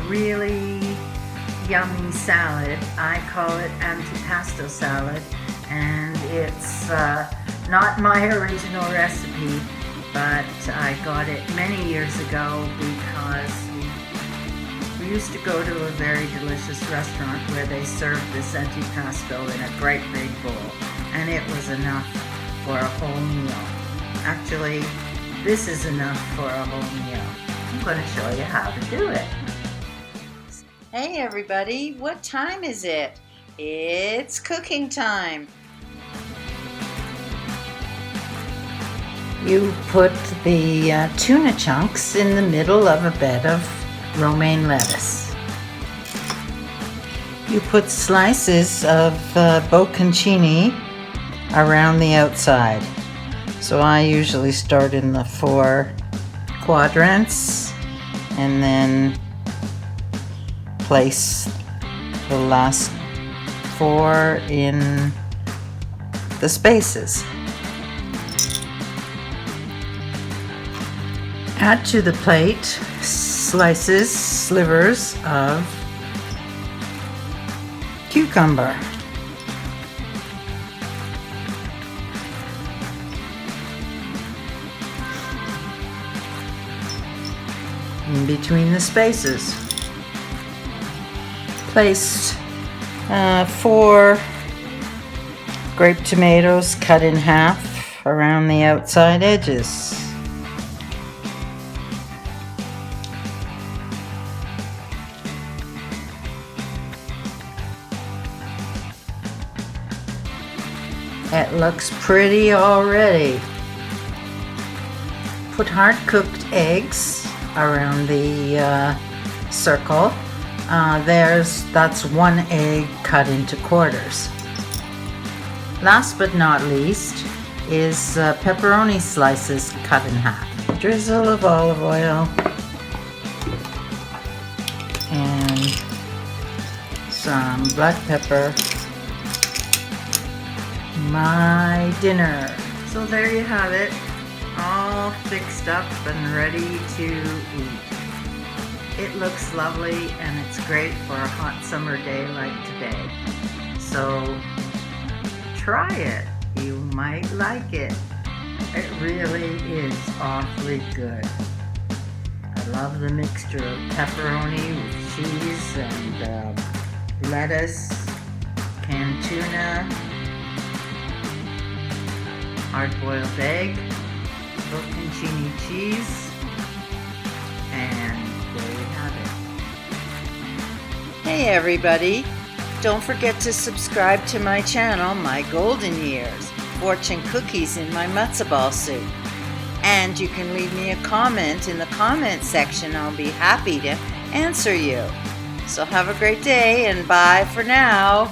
really yummy salad. I call it Antipasto salad, and it's not my original recipe, but I got it many years ago because we used to go to a very delicious restaurant where they served this antipasto in a great big bowl, and it was enough for a whole meal. Actually, this is enough for a whole meal. I'm going to show you how to do it. Hey everybody, what time is it? It's cooking time. You put the tuna chunks in the middle of a bed of romaine lettuce. You put slices of bocconcini around the outside. So I usually start in the 4 quadrants and then place the last 4 in the spaces. Add to the plate slivers of cucumber. In between the spaces. Place 4 grape tomatoes cut in half around the outside edges. It looks pretty already. Put hard-cooked eggs around the circle. That's 1 egg cut into quarters. Last but not least is pepperoni slices cut in half. A drizzle of olive oil and some black pepper. My dinner. So there you have it, all fixed up and ready to eat. It looks lovely and it's great for a hot summer day like today. So try it. You might like it. It really is awfully good. I love the mixture of pepperoni with cheese and lettuce, canned tuna, hard-boiled egg, bocconcini cheese, and there you have it. Hey everybody, don't forget to subscribe to my channel, My Golden Years, fortune cookies in my matzo ball soup. And you can leave me a comment in the comment section. I'll be happy to answer you. So have a great day and bye for now.